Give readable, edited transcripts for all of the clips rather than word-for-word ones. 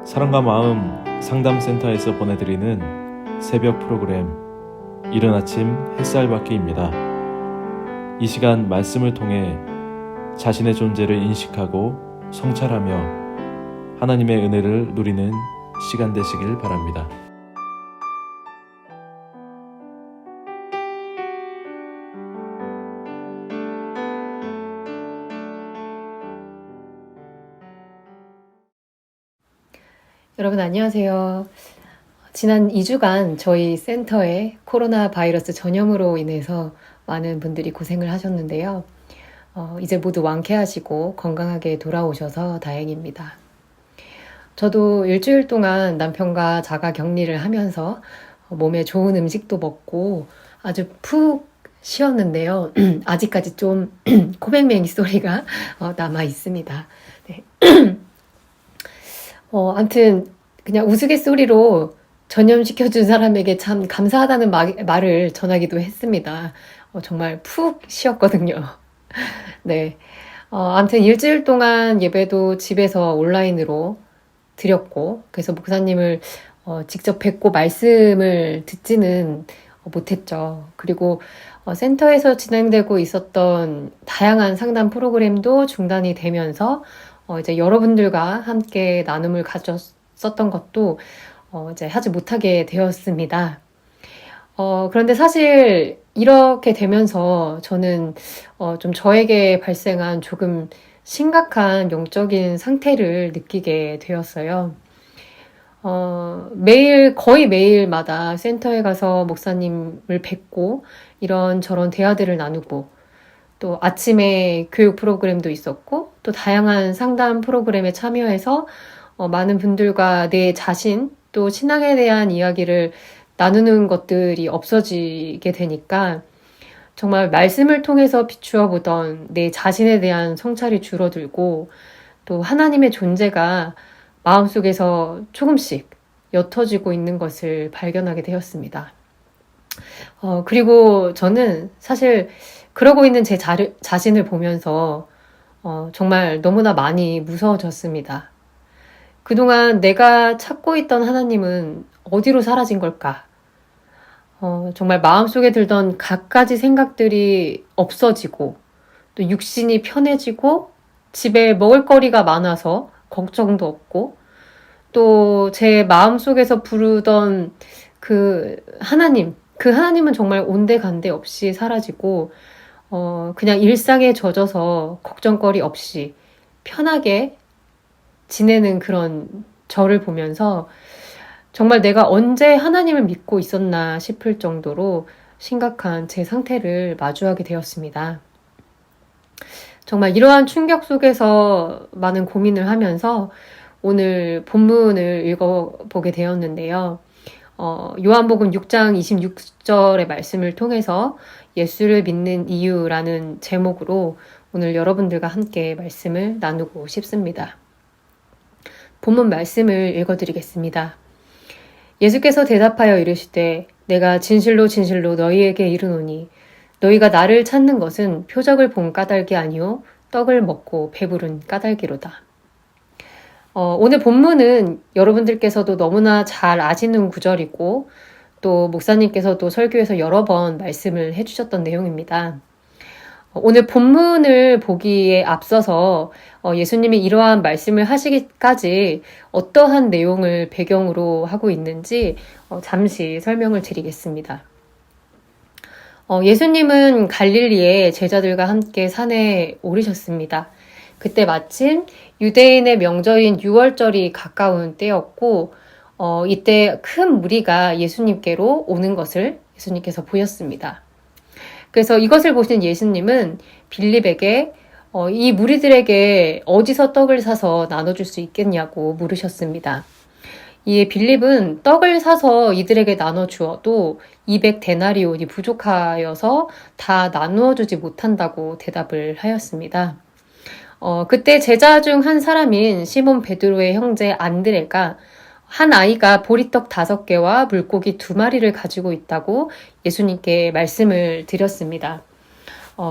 사랑과 마음 상담센터에서 보내드리는 새벽 프로그램 이른 아침 햇살받기입니다. 이 시간 말씀을 통해 자신의 존재를 인식하고 성찰하며 하나님의 은혜를 누리는 시간 되시길 바랍니다. 여러분 안녕하세요. 지난 2주간 저희 센터에 코로나 바이러스 전염으로 인해서 많은 분들이 고생을 하셨는데요. 이제 모두 완쾌하시고 건강하게 돌아오셔서 다행입니다. 저도 일주일 동안 남편과 자가 격리를 하면서 몸에 좋은 음식도 먹고 아주 푹 쉬었는데요. 아직까지 좀 코맹맹이 소리가 남아 있습니다. 네. 아무튼 그냥 우스갯소리로 전염시켜준 사람에게 참 감사하다는 말을 전하기도 했습니다. 정말 푹 쉬었거든요. 네. 아무튼 일주일 동안 예배도 집에서 온라인으로 드렸고, 그래서 목사님을 직접 뵙고 말씀을 듣지는 못했죠. 그리고 센터에서 진행되고 있었던 다양한 상담 프로그램도 중단이 되면서 이제 여러분들과 함께 나눔을 가졌었던 것도 이제 하지 못하게 되었습니다. 그런데 사실 이렇게 되면서 저는 좀 저에게 발생한 조금 심각한 영적인 상태를 느끼게 되었어요. 거의 매일마다 센터에 가서 목사님을 뵙고 이런저런 대화들을 나누고 또 아침에 교육 프로그램도 있었고 또 다양한 상담 프로그램에 참여해서 많은 분들과 내 자신 또 신앙에 대한 이야기를 나누는 것들이 없어지게 되니까 정말 말씀을 통해서 비추어 보던 내 자신에 대한 성찰이 줄어들고 또 하나님의 존재가 마음속에서 조금씩 옅어지고 있는 것을 발견하게 되었습니다. 그리고 저는 사실 그러고 있는 제 자신을 보면서 정말 너무나 많이 무서워졌습니다. 그동안 내가 찾고 있던 하나님은 어디로 사라진 걸까? 정말 마음속에 들던 갖가지 생각들이 없어지고 또 육신이 편해지고 집에 먹을거리가 많아서 걱정도 없고 또 제 마음속에서 부르던 그 하나님은 정말 온데간데 없이 사라지고 그냥 일상에 젖어서 걱정거리 없이 편하게 지내는 그런 저를 보면서 정말 내가 언제 하나님을 믿고 있었나 싶을 정도로 심각한 제 상태를 마주하게 되었습니다. 정말 이러한 충격 속에서 많은 고민을 하면서 오늘 본문을 읽어보게 되었는데요. 요한복음 6장 26절의 말씀을 통해서 예수를 믿는 이유라는 제목으로 오늘 여러분들과 함께 말씀을 나누고 싶습니다. 본문 말씀을 읽어드리겠습니다. 예수께서 대답하여 이르시되 내가 진실로 진실로 너희에게 이르노니 너희가 나를 찾는 것은 표적을 본 까닭이 아니요 떡을 먹고 배부른 까닭이로다. 오늘 본문은 여러분들께서도 너무나 잘 아시는 구절이고 또 목사님께서도 설교에서 여러 번 말씀을 해주셨던 내용입니다. 오늘 본문을 보기에 앞서서 예수님이 이러한 말씀을 하시기까지 어떠한 내용을 배경으로 하고 있는지 잠시 설명을 드리겠습니다. 예수님은 갈릴리에 제자들과 함께 산에 오르셨습니다. 그때 마침 유대인의 명절인 유월절이 가까운 때였고 이때 큰 무리가 예수님께로 오는 것을 예수님께서 보였습니다. 그래서 이것을 보신 예수님은 빌립에게 이 무리들에게 어디서 떡을 사서 나눠줄 수 있겠냐고 물으셨습니다. 이에 빌립은 떡을 사서 이들에게 나눠주어도 200데나리온이 부족하여서 다 나누어주지 못한다고 대답을 하였습니다. 그때 제자 중 한 사람인 시몬 베드로의 형제 안드레가 한 아이가 보리떡 5개와 물고기 2마리를 가지고 있다고 예수님께 말씀을 드렸습니다.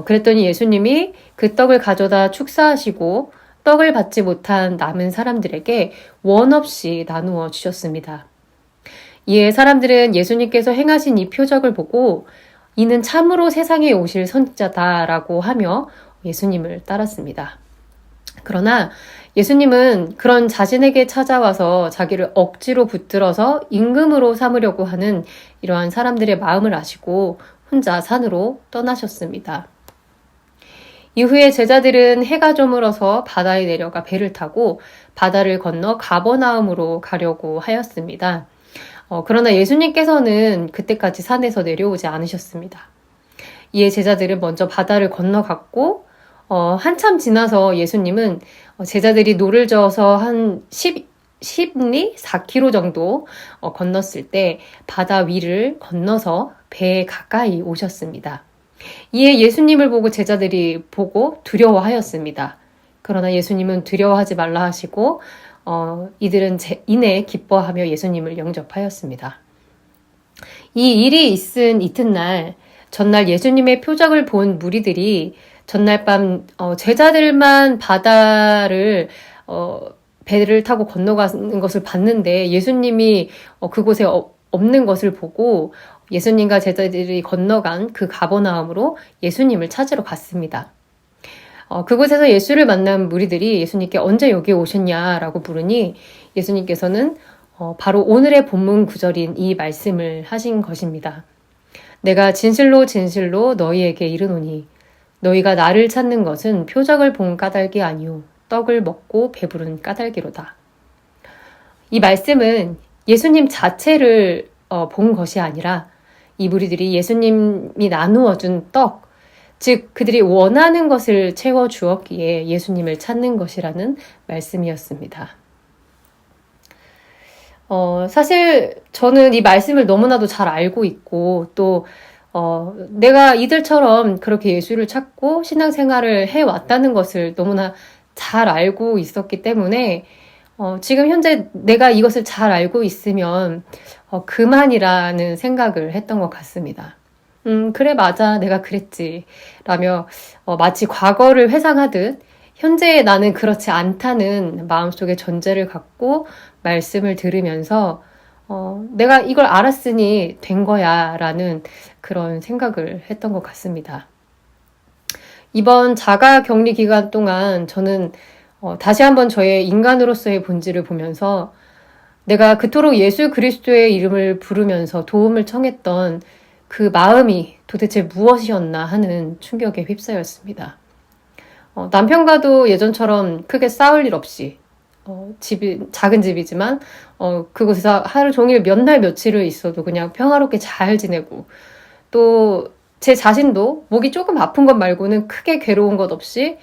그랬더니 예수님이 그 떡을 가져다 축사하시고 떡을 받지 못한 남은 사람들에게 원 없이 나누어 주셨습니다. 이에 사람들은 예수님께서 행하신 이 표적을 보고 이는 참으로 세상에 오실 선지자다라고 하며 예수님을 따랐습니다. 그러나 예수님은 그런 자신에게 찾아와서 자기를 억지로 붙들어서 임금으로 삼으려고 하는 이러한 사람들의 마음을 아시고 혼자 산으로 떠나셨습니다. 이후에 제자들은 해가 저물어서 바다에 내려가 배를 타고 바다를 건너 가버나움으로 가려고 하였습니다. 그러나 예수님께서는 그때까지 산에서 내려오지 않으셨습니다. 이에 제자들은 먼저 바다를 건너갔고 한참 지나서 예수님은 제자들이 노를 저어서 한 10리 4km 정도 건넜을 때 바다 위를 건너서 배에 가까이 오셨습니다. 이에 예수님을 보고 제자들이 보고 두려워하였습니다. 그러나 예수님은 두려워하지 말라 하시고 이들은 이내 기뻐하며 예수님을 영접하였습니다. 이 일이 있은 이튿날 전날 예수님의 표적을 본 무리들이 전날 밤 제자들만 바다를 배를 타고 건너가는 것을 봤는데 예수님이 그곳에 없는 것을 보고 예수님과 제자들이 건너간 그 가버나움으로 예수님을 찾으러 갔습니다. 그곳에서 예수를 만난 무리들이 예수님께 언제 여기에 오셨냐라고 물으니 예수님께서는 바로 오늘의 본문 구절인 이 말씀을 하신 것입니다. 내가 진실로 진실로 너희에게 이르노니 너희가 나를 찾는 것은 표적을 본 까닭이 아니오 떡을 먹고 배부른 까닭이로다. 이 말씀은 예수님 자체를 본 것이 아니라 이 무리들이 예수님이 나누어 준 떡, 즉 그들이 원하는 것을 채워 주었기에 예수님을 찾는 것이라는 말씀이었습니다. 사실 저는 이 말씀을 너무나도 잘 알고 있고 또 내가 이들처럼 그렇게 예수를 찾고 신앙생활을 해왔다는 것을 너무나 잘 알고 있었기 때문에 지금 현재 내가 이것을 잘 알고 있으면 그만이라는 생각을 했던 것 같습니다. 그래 맞아 내가 그랬지 라며 마치 과거를 회상하듯 현재의 나는 그렇지 않다는 마음속에 전제를 갖고 말씀을 들으면서 내가 이걸 알았으니 된 거야 라는 그런 생각을 했던 것 같습니다. 이번 자가 격리 기간 동안 저는 다시 한번 저의 인간으로서의 본질을 보면서 내가 그토록 예수 그리스도의 이름을 부르면서 도움을 청했던 그 마음이 도대체 무엇이었나 하는 충격에 휩싸였습니다. 남편과도 예전처럼 크게 싸울 일 없이 작은 집이지만 그곳에서 하루 종일 몇 날 며칠을 있어도 그냥 평화롭게 잘 지내고 또 제 자신도 목이 조금 아픈 것 말고는 크게 괴로운 것 없이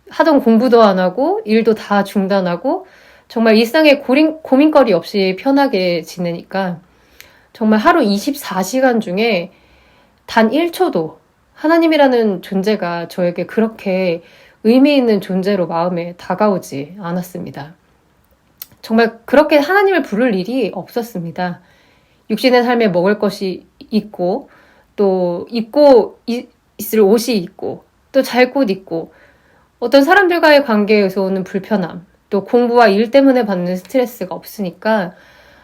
하던 공부도 안 하고 일도 다 중단하고 정말 일상에 고민거리 없이 편하게 지내니까 정말 하루 24시간 중에 단 1초도 하나님이라는 존재가 저에게 그렇게 의미 있는 존재로 마음에 다가오지 않았습니다. 정말 그렇게 하나님을 부를 일이 없었습니다. 육신의 삶에 먹을 것이 있고 또 입고 있을 옷이 있고 또 잘 곳 있고 어떤 사람들과의 관계에서 오는 불편함 또 공부와 일 때문에 받는 스트레스가 없으니까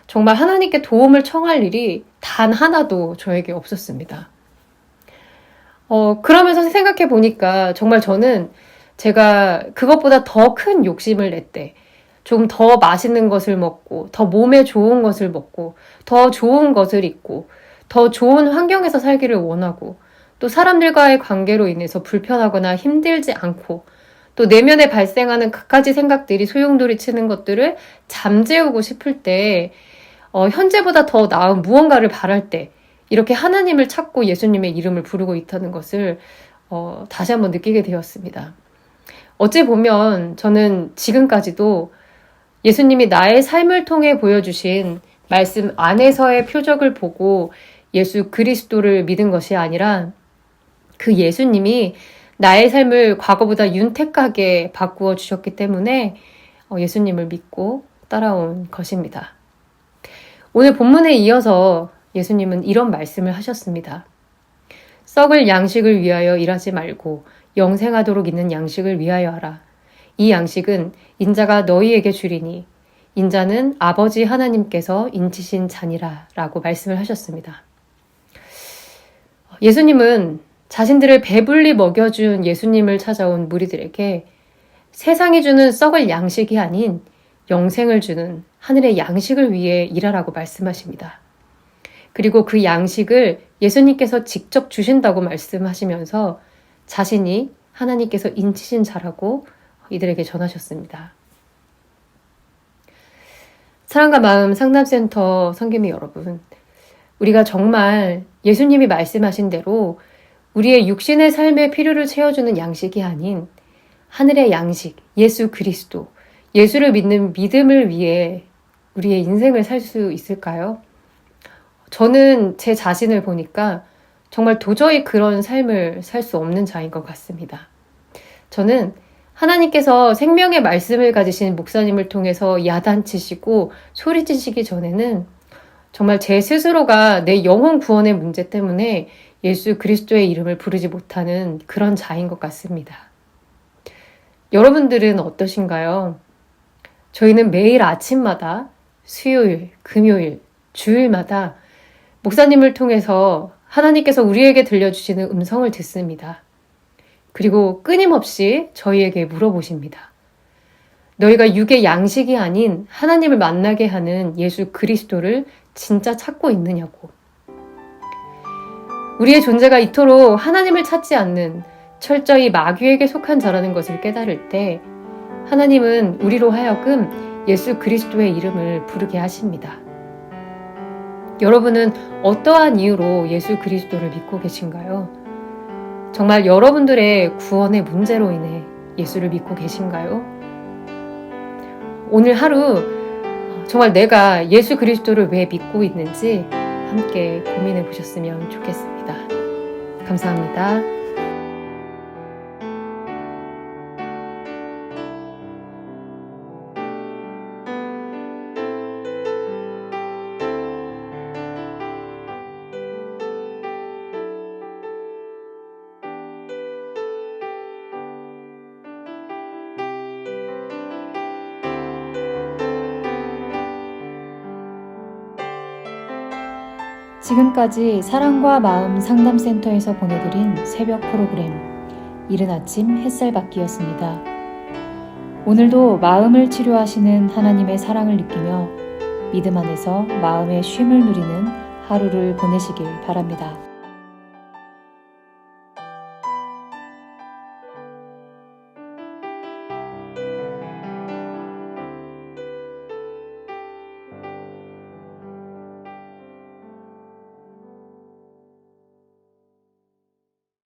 정말 하나님께 도움을 청할 일이 단 하나도 저에게 없었습니다. 그러면서 생각해 보니까 정말 저는 제가 그것보다 더 큰 욕심을 냈대. 좀 더 맛있는 것을 먹고, 더 몸에 좋은 것을 먹고, 더 좋은 것을 입고, 더 좋은 환경에서 살기를 원하고, 또 사람들과의 관계로 인해서 불편하거나 힘들지 않고, 또 내면에 발생하는 갖가지 생각들이 소용돌이 치는 것들을 잠재우고 싶을 때, 현재보다 더 나은 무언가를 바랄 때, 이렇게 하나님을 찾고 예수님의 이름을 부르고 있다는 것을 다시 한번 느끼게 되었습니다. 어찌 보면 저는 지금까지도 예수님이 나의 삶을 통해 보여주신 말씀 안에서의 표적을 보고 예수 그리스도를 믿은 것이 아니라 그 예수님이 나의 삶을 과거보다 윤택하게 바꾸어 주셨기 때문에 예수님을 믿고 따라온 것입니다. 오늘 본문에 이어서 예수님은 이런 말씀을 하셨습니다. 썩을 양식을 위하여 일하지 말고 영생하도록 있는 양식을 위하여 하라. 이 양식은 인자가 너희에게 주리니 인자는 아버지 하나님께서 인치신 자니라 라고 말씀을 하셨습니다. 예수님은 자신들을 배불리 먹여준 예수님을 찾아온 무리들에게 세상이 주는 썩을 양식이 아닌 영생을 주는 하늘의 양식을 위해 일하라고 말씀하십니다. 그리고 그 양식을 예수님께서 직접 주신다고 말씀하시면서 자신이 하나님께서 인치신 자라고 이들에게 전하셨습니다. 사랑과 마음 상담센터 성김이 여러분, 우리가 정말 예수님이 말씀하신 대로 우리의 육신의 삶의 필요를 채워주는 양식이 아닌 하늘의 양식, 예수 그리스도, 예수를 믿는 믿음을 위해 우리의 인생을 살 수 있을까요? 저는 제 자신을 보니까 정말 도저히 그런 삶을 살 수 없는 자인 것 같습니다. 저는 하나님께서 생명의 말씀을 가지신 목사님을 통해서 야단치시고 소리치시기 전에는 정말 제 스스로가 내 영혼 구원의 문제 때문에 예수 그리스도의 이름을 부르지 못하는 그런 자인 것 같습니다. 여러분들은 어떠신가요? 저희는 매일 아침마다 수요일, 금요일, 주일마다 목사님을 통해서 하나님께서 우리에게 들려주시는 음성을 듣습니다. 그리고 끊임없이 저희에게 물어보십니다. 너희가 육의 양식이 아닌 하나님을 만나게 하는 예수 그리스도를 진짜 찾고 있느냐고. 우리의 존재가 이토록 하나님을 찾지 않는 철저히 마귀에게 속한 자라는 것을 깨달을 때 하나님은 우리로 하여금 예수 그리스도의 이름을 부르게 하십니다. 여러분은 어떠한 이유로 예수 그리스도를 믿고 계신가요? 정말 여러분들의 구원의 문제로 인해 예수를 믿고 계신가요? 오늘 하루 정말 내가 예수 그리스도를 왜 믿고 있는지 함께 고민해 보셨으면 좋겠습니다. 감사합니다. 지금까지 사랑과 마음 상담센터에서 보내드린 새벽 프로그램 이른 아침 햇살받기였습니다. 오늘도 마음을 치료하시는 하나님의 사랑을 느끼며 믿음 안에서 마음의 쉼을 누리는 하루를 보내시길 바랍니다.